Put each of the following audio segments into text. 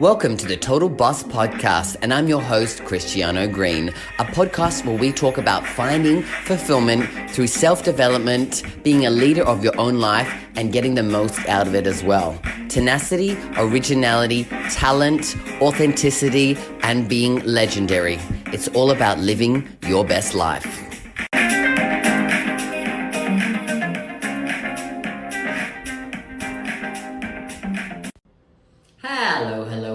Welcome to the Total Boss Podcast, and I'm your host, Christiano Green, a podcast where we talk about finding fulfillment through self-development, being a leader of your own life, and getting the most out of it as well. Tenacity, originality, talent, authenticity, and being legendary. It's all about living your best life.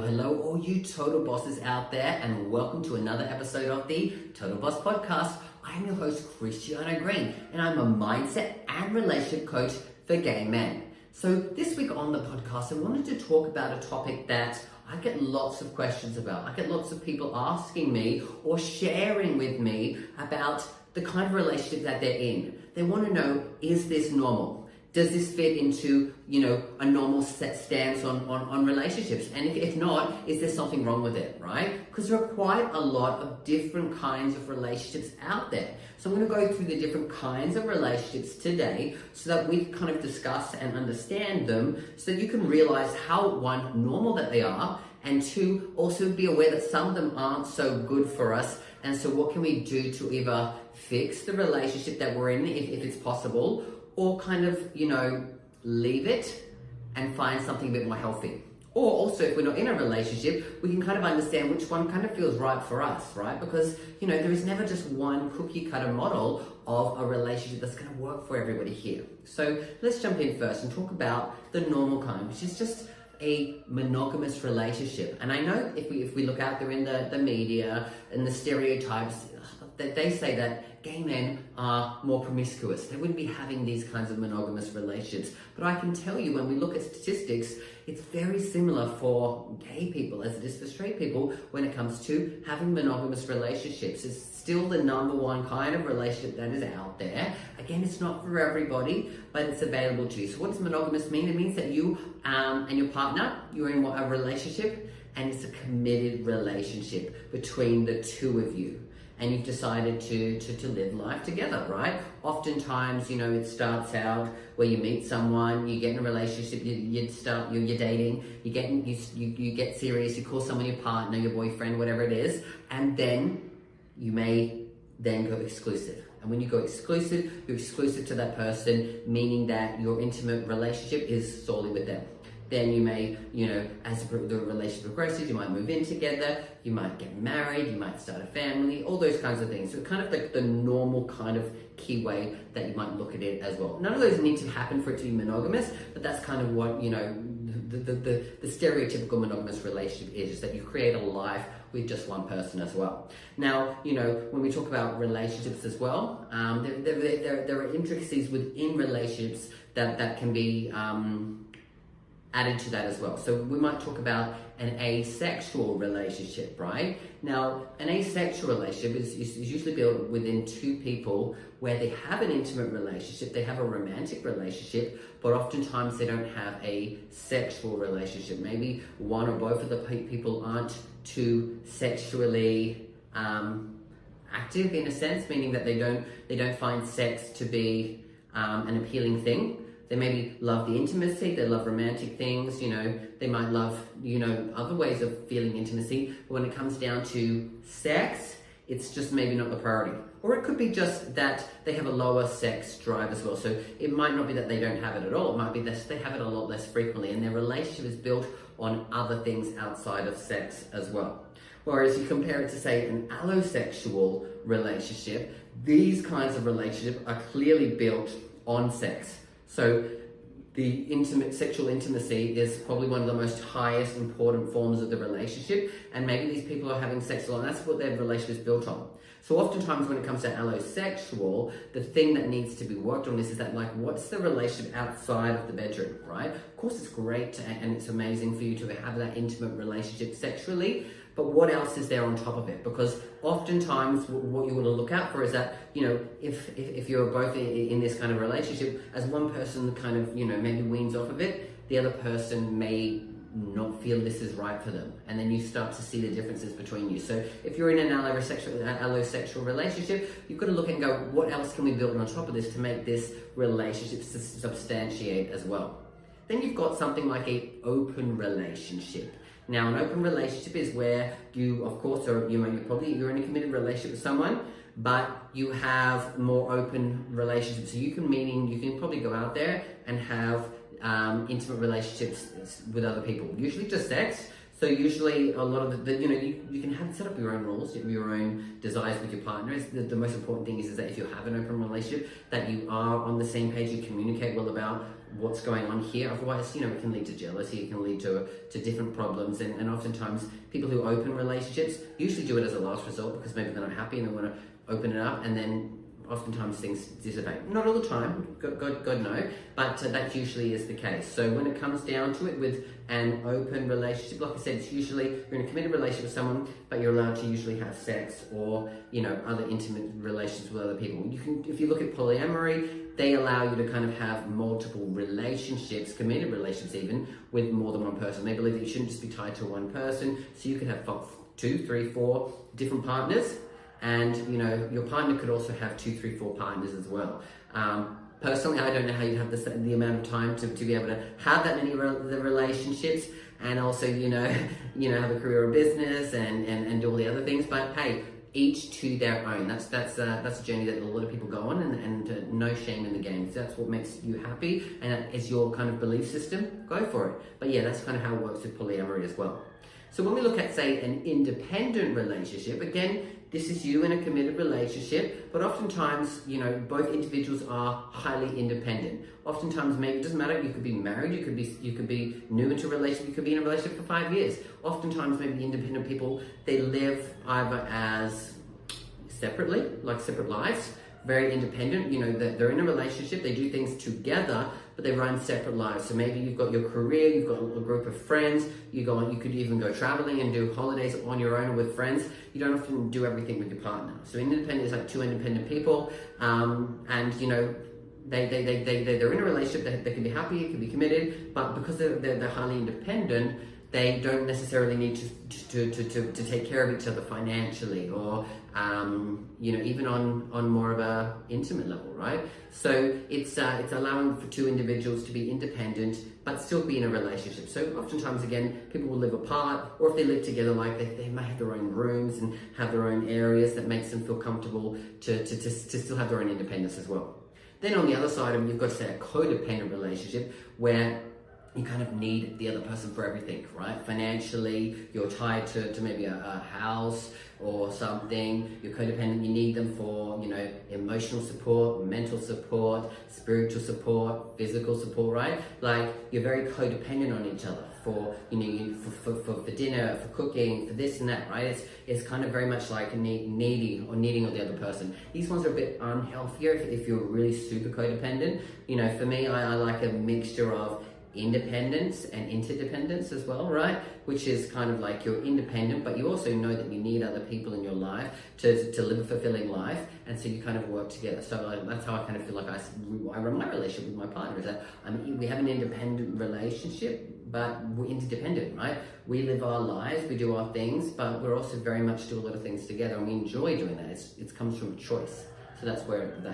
Hello, all you total bosses out there, and welcome to another episode of the Total Boss Podcast. I'm your host, Christiano Green, and I'm a mindset and relationship coach for gay men. So this week on the podcast, I wanted to talk about a topic that I get lots of questions about. I get lots of people asking me or sharing with me about the kind of relationship that they're in. They want to know, is this normal? Does this fit into, a normal set stance on relationships? And if not, is there something wrong with it, right? Because there are quite a lot of different kinds of relationships out there. So I'm going to go through the different kinds of relationships today so that we kind of discuss and understand them so that you can realize how, one, normal that they are, and two, also be aware that some of them aren't so good for us. And so what can we do to either fix the relationship that we're in, if it's possible, or kind of, leave it and find something a bit more healthy. Or also, if we're not in a relationship, we can kind of understand which one kind of feels right for us, right? Because, there is never just one cookie cutter model of a relationship that's going to work for everybody here. So let's jump in first and talk about the normal kind, which is just a monogamous relationship. And I know if we look out there in the media and the stereotypes, that they say that gay men are more promiscuous. They wouldn't be having these kinds of monogamous relationships. But I can tell you, when we look at statistics, it's very similar for gay people as it is for straight people when it comes to having monogamous relationships. It's still the number one kind of relationship that is out there. Again, it's not for everybody, but it's available to you. So what does monogamous mean? It means that you and your partner, you're in a relationship, and it's a committed relationship between the two of you. And you've decided to live life together, right? Oftentimes, it starts out where you meet someone, you get in a relationship, you're dating, you get serious, you call someone your partner, your boyfriend, whatever it is, and then you may then go exclusive. And when you go exclusive, you're exclusive to that person, meaning that your intimate relationship is solely with them. Then you may, as the relationship progresses, you might move in together, you might get married, you might start a family, all those kinds of things. So kind of like the normal kind of key way that you might look at it as well. None of those need to happen for it to be monogamous, but that's kind of what, the stereotypical monogamous relationship is that you create a life with just one person as well. Now, when we talk about relationships as well, there are intricacies within relationships that can be added to that as well. So we might talk about an asexual relationship, right? Now, an asexual relationship is usually built within two people where they have an intimate relationship, they have a romantic relationship, but oftentimes they don't have a sexual relationship. Maybe one or both of the people aren't too sexually active in a sense, meaning that they don't find sex to be an appealing thing. They maybe love the intimacy, they love romantic things, they might love, other ways of feeling intimacy. But when it comes down to sex, it's just maybe not the priority. Or it could be just that they have a lower sex drive as well. So it might not be that they don't have it at all. It might be that they have it a lot less frequently, and their relationship is built on other things outside of sex as well. Whereas you compare it to, say, an allosexual relationship, these kinds of relationships are clearly built on sex. So the sexual intimacy is probably one of the most highest important forms of the relationship, and maybe these people are having sex a lot, and that's what their relationship is built on. So oftentimes when it comes to allosexual, the thing that needs to be worked on is that, what's the relationship outside of the bedroom, right? Of course, it's great and it's amazing for you to have that intimate relationship sexually, but what else is there on top of it? Because oftentimes what you want to look out for is that, if you're both in this kind of relationship, as one person kind of, maybe weans off of it, the other person may not feel this is right for them. And then you start to see the differences between you. So if you're in an allosexual relationship, you've got to look and go, what else can we build on top of this to make this relationship substantiate as well? Then you've got something like an open relationship. Now, an open relationship is where you, of course, you're in a committed relationship with someone, but you have more open relationships. So you can probably go out there and have intimate relationships with other people. Usually just sex. So usually a lot of you can set up your own rules, your own desires with your partner. The most important thing is that if you have an open relationship, that you are on the same page, you communicate well about what's going on here. Otherwise, it can lead to jealousy, it can lead to different problems, and oftentimes people who open relationships usually do it as a last resort because maybe they're not happy and they want to open it up, and then oftentimes things dissipate. Not all the time, God no, but that usually is the case. So when it comes down to it with an open relationship, like I said, it's usually you're in a committed relationship with someone, but you're allowed to usually have sex or other intimate relations with other people. If you look at polyamory, they allow you to kind of have multiple relationships, committed relationships even, with more than one person. They believe that you shouldn't just be tied to one person, so you could have 2, 3, 4 different partners. And your partner could also have 2, 3, 4 partners as well. Personally, I don't know how you have the amount of time to be able to have that many the relationships, and also have a career or business and do all the other things. But hey, each to their own. That's a journey that a lot of people go on, and no shame in the game. If that's what makes you happy and that is your kind of belief system, go for it. But yeah, that's kind of how it works with polyamory as well. So when we look at, say, an independent relationship, again, this is you in a committed relationship, but oftentimes, both individuals are highly independent. Oftentimes, maybe it doesn't matter, you could be married, you could be new into a relationship, you could be in a relationship for 5 years. Oftentimes, maybe the independent people, they live either as separately, like separate lives, very independent, they're in a relationship, they do things together, but they run separate lives. So maybe you've got your career, you've got a group of friends, you could even go traveling and do holidays on your own or with friends. You don't often do everything with your partner. So independent is like 2 independent people, and they're in a relationship, they can be happy, it can be committed, but because they're highly independent, they don't necessarily need to take care of each other financially, or even on more of a intimate level, right? So it's allowing for 2 individuals to be independent but still be in a relationship. So oftentimes, again, people will live apart, or if they live together, like they may have their own rooms and have their own areas that makes them feel comfortable to still have their own independence as well. Then on the other side, you've got, say, a codependent relationship where you kind of need the other person for everything, right? Financially, you're tied to maybe a house or something. You're codependent, you need them for, emotional support, mental support, spiritual support, physical support, right? Like, you're very codependent on each other for, for dinner, for cooking, for this and that, right? It's kind of very much like needing of the other person. These ones are a bit unhealthier if you're really super codependent. For me, I like a mixture of independence and interdependence as well, right? Which is kind of like you're independent, but you also know that you need other people in your life to live a fulfilling life, and so you kind of work together. So that's how I kind of feel like I run my relationship with my partner, is that we have an independent relationship, but we're interdependent, right? We live our lives, we do our things, but we're also very much do a lot of things together, and we enjoy doing that. It comes from choice. So that's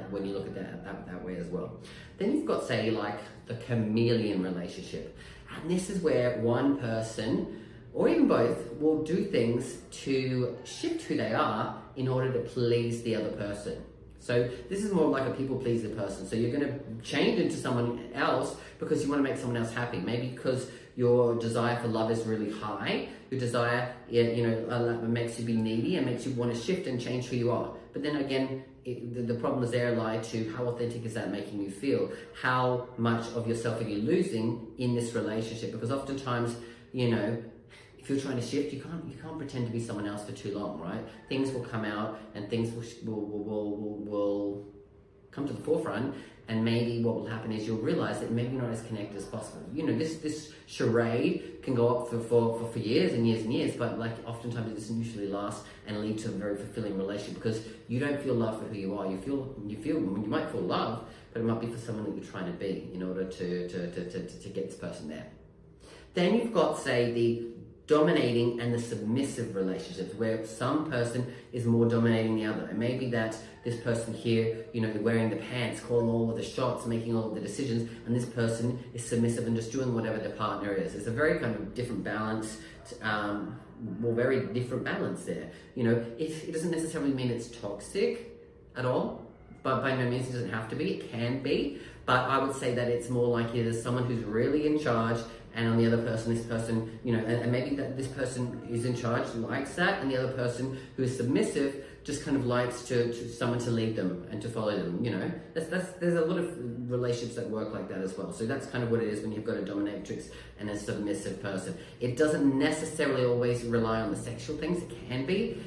when you look at that way as well. Then you've got, say, like the chameleon relationship. And this is where one person, or even both, will do things to shift who they are in order to please the other person. So this is more like a people pleaser person. So you're going to change into someone else because you want to make someone else happy. Maybe because your desire for love is really high. Your desire, makes you be needy and makes you want to shift and change who you are. But then again, the problems there lie to how authentic is that making you feel? How much of yourself are you losing in this relationship? Because oftentimes, if you're trying to shift, you can't pretend to be someone else for too long, right? Things will come out and things will come to the forefront, and maybe what will happen is you'll realize that maybe you're not as connected as possible. This charade can go up for years and years and years, but like oftentimes it doesn't usually last and lead to a very fulfilling relationship because you don't feel love for who you are. You might feel love, but it might be for someone that you're trying to be in order to get this person there. Then you've got, say, the dominating and the submissive relationships, where some person is more dominating the other. It may be that this person here, wearing the pants, calling all of the shots, making all of the decisions, and this person is submissive and just doing whatever their partner is. It's a very kind of different balance, very different balance there. It doesn't necessarily mean it's toxic at all, but by no means it doesn't have to be. It can be, but I would say that it's more likely there's someone who's really in charge, and on the other person, this person, and maybe that this person is in charge, likes that, and the other person who is submissive just kind of likes to someone to lead them and to follow them. There's a lot of relationships that work like that as well. So that's kind of what it is when you've got a dominatrix and a submissive person. It doesn't necessarily always rely on the sexual things. It can be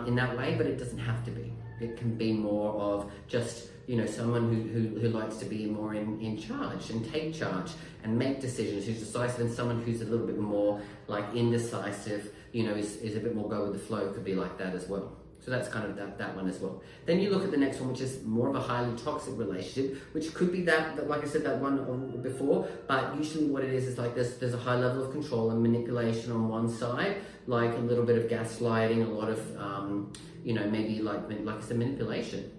in that way, but it doesn't have to be. It can be more of just someone who likes to be more in charge and take charge and make decisions, who's decisive, and someone who's a little bit more like indecisive, is a bit more go with the flow, could be like that as well. So that's kind of that one as well. Then you look at the next one, which is more of a highly toxic relationship, which could be that like I said, that one before, but usually what it is like there's a high level of control and manipulation on one side, like a little bit of gaslighting, a lot of, maybe like I said, manipulation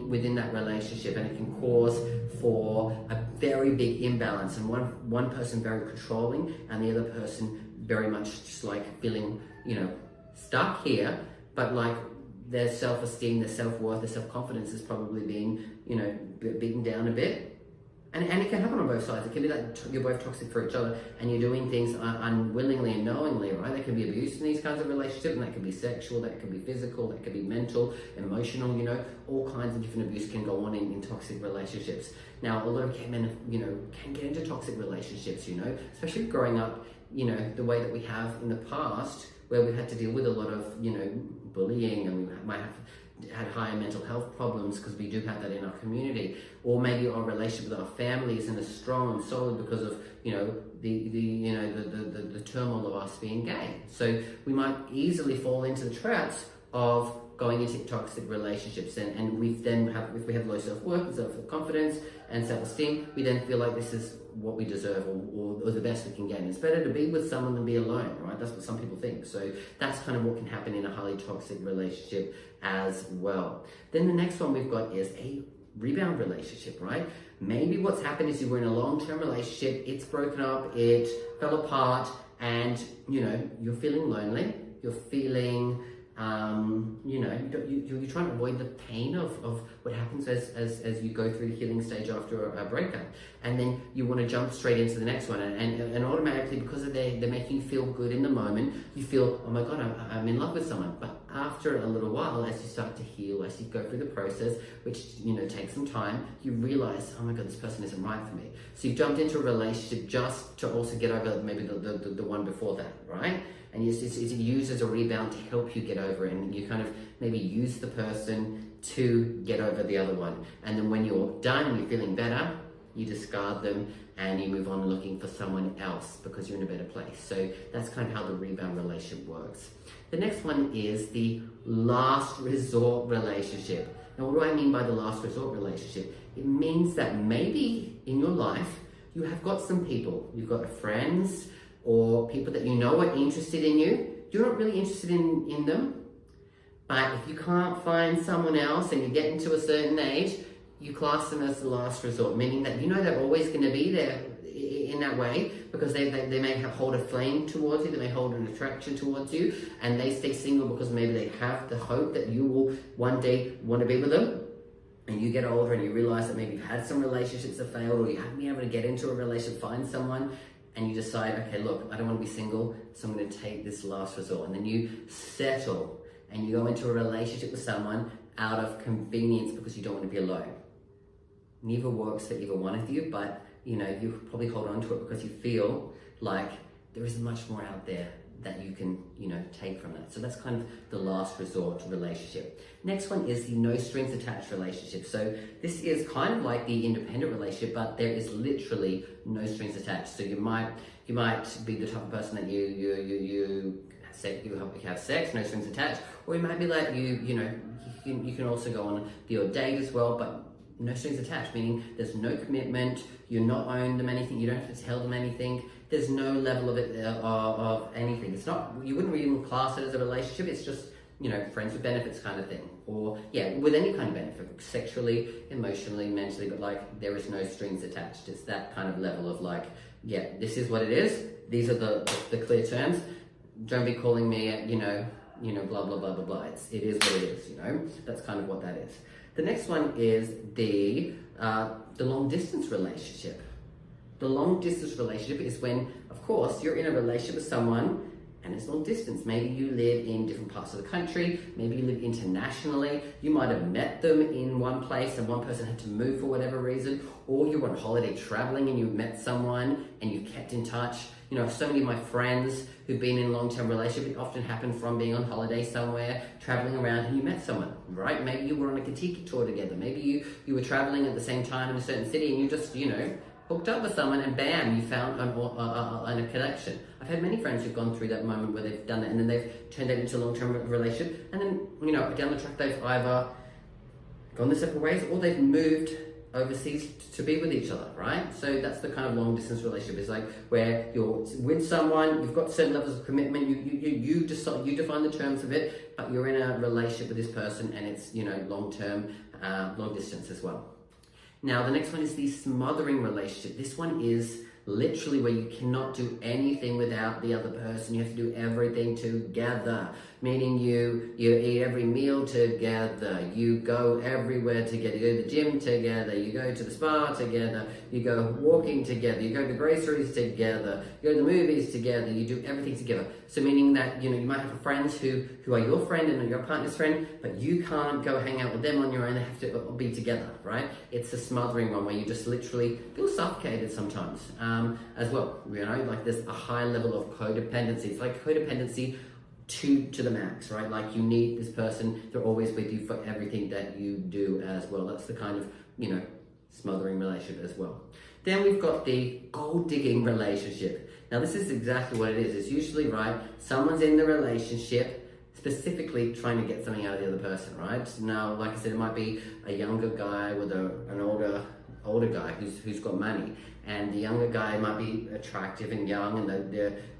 within that relationship, and it can cause for a very big imbalance, and one person very controlling and the other person very much just like feeling stuck here, but like their self-esteem, their self-worth, their self-confidence is probably being beaten down a bit. And it can happen on both sides. It can be that you're both toxic for each other and you're doing things unwillingly and knowingly, right? There can be abuse in these kinds of relationships, and that can be sexual, that can be physical, that can be mental, emotional, all kinds of different abuse can go on in toxic relationships. Now, a lot of gay men, can get into toxic relationships, especially growing up, the way that we have in the past, where we've had to deal with a lot of, bullying, and we might have had higher mental health problems because we do have that in our community, or maybe our relationship with our family isn't as strong and solid because of the turmoil of us being gay. So we might easily fall into the traps of going into toxic relationships, and we then if we have low self-worth, self-confidence and self-esteem, we then feel like this is what we deserve or the best we can get. And it's better to be with someone than be alone, right? That's what some people think. So that's kind of what can happen in a highly toxic relationship as well. Then the next one we've got is a rebound relationship, right? Maybe what's happened is you were in a long-term relationship, it's broken up, it fell apart, and you're feeling lonely, you're feeling you're trying to avoid the pain of what happens as you go through the healing stage after a breakup, and then you want to jump straight into the next one, and automatically, because they're making you feel good in the moment, you feel, oh my god, I'm in love with someone. But after a little while, as you start to heal, as you go through the process, which takes some time, you realize, oh my god, this person isn't right for me. So you've jumped into a relationship just to also get over maybe the one before that, right? And it's used as a rebound to help you get over it, and you kind of maybe use the person to get over the other one. And then when you're done and you're feeling better, you discard them and you move on looking for someone else because you're in a better place. So that's kind of how the rebound relationship works. The next one is the last resort relationship. Now, what do I mean by the last resort relationship? It means that maybe in your life, you have got some people, you've got friends, or people that are interested in you. You're not really interested in them, but if you can't find someone else and you get into a certain age, you class them as the last resort, meaning that they're always going to be there in that way, because they may hold a flame towards you, they may hold an attraction towards you, and they stay single because maybe they have the hope that you will one day want to be with them. And you get older and you realize that maybe you've had some relationships that failed, or you haven't been able to get into a relationship, find someone, and you decide, okay, look, I don't want to be single, so I'm going to take this last resort. And then you settle and you go into a relationship with someone out of convenience because you don't want to be alone. Neither works for either one of you, but you probably hold on to it because you feel like there isn't much more out there that you can, take from that. So that's kind of the last resort relationship. Next one is the no strings attached relationship. So this is kind of like the independent relationship, but there is literally no strings attached. So you might be the type of person that you have sex, no strings attached, or you might be like you can also go on your date as well, but no strings attached, meaning there's no commitment, you're not owing them anything, you don't have to tell them anything. there's no level of it of anything. It's not, you wouldn't really class it as a relationship. It's just, you know, friends with benefits kind of thing, or yeah, with any kind of benefit, sexually, emotionally, mentally, but like there is no strings attached. It's that kind of level of like, yeah, this is what it is. These are the clear terms. Don't be calling me, you know, blah blah blah blah blah. It is what it is. You know, that's kind of what that is. The next one is the long distance relationship. The long distance relationship is when, of course, you're in a relationship with someone and it's long distance. Maybe you live in different parts of the country, maybe you live internationally, you might have met them in one place and one person had to move for whatever reason, or you're on holiday traveling and you met someone and you've kept in touch. You know, so many of my friends who've been in a long-term relationship, it often happened from being on holiday somewhere, traveling around, and you met someone, right? Maybe you were on a Kentucky tour together. Maybe you were traveling at the same time in a certain city and you just, you know, hooked up with someone and bam, you found a connection. I've had many friends who've gone through that moment where they've done that and then they've turned that into a long-term relationship, and then, you know, down the track they've either gone their separate ways or they've moved overseas to be with each other, right? So that's the kind of long distance relationship. It's like where you're with someone, you've got certain levels of commitment, you define the terms of it, but you're in a relationship with this person and it's, you know, long-term, long distance as well. Now, the next one is the smothering relationship. This one is literally where you cannot do anything without the other person. You have to do everything together, meaning you eat every meal together, you go everywhere together, you go to the gym together, you go to the spa together, you go walking together, you go to groceries together, you go to the movies together, you do everything together. So meaning that, you know, you might have friends who are your friend and your partner's friend, but you can't go hang out with them on your own. They have to be together, right? It's a smothering one where you just literally feel suffocated sometimes as well. You know, like there's a high level of codependency. It's like codependency to the max, right? Like you need this person, they're always with you for everything that you do as well. That's the kind of, you know, smothering relationship as well. Then we've got the gold digging relationship. Now this is exactly what it is. It's usually, right, someone's in the relationship specifically trying to get something out of the other person, right? Now, like I said, it might be a younger guy with an older guy who's got money, and the younger guy might be attractive and young, and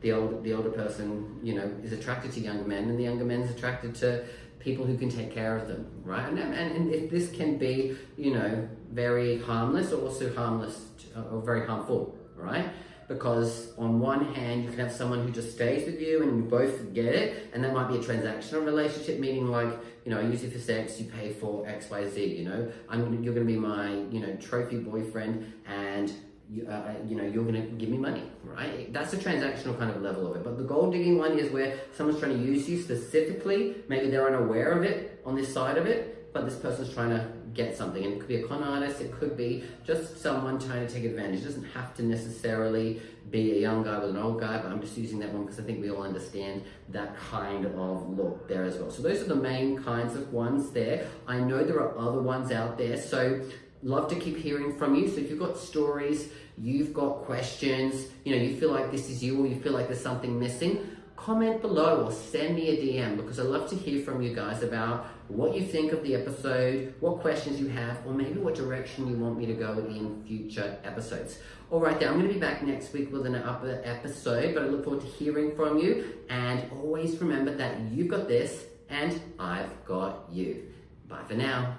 the older person, you know, is attracted to younger men, and the younger man's attracted to people who can take care of them, right? And if this can be, you know, very harmless or also harmless or very harmful, right? Because on one hand, you can have someone who just stays with you and you both get it, and that might be a transactional relationship, meaning like, you know, I use you for sex, you pay for X, Y, Z, you know, you're going to be my, you know, trophy boyfriend, and you know, you're going to give me money, right? That's a transactional kind of level of it. But the gold digging one is where someone's trying to use you specifically. Maybe they're unaware of it on this side of it, but this person's trying to get something. And it could be a con artist, it could be just someone trying to take advantage. It doesn't have to necessarily be a young guy with an old guy, but I'm just using that one because I think we all understand that kind of look there as well. So those are the main kinds of ones there. I know there are other ones out there, so love to keep hearing from you. So if you've got stories, you've got questions, you know, you feel like this is you, or you feel like there's something missing, comment below or send me a DM, because I love to hear from you guys about what you think of the episode, what questions you have, or maybe what direction you want me to go in future episodes. All right, then I'm going to be back next week with another episode, but I look forward to hearing from you. And always remember that you've got this and I've got you. Bye for now.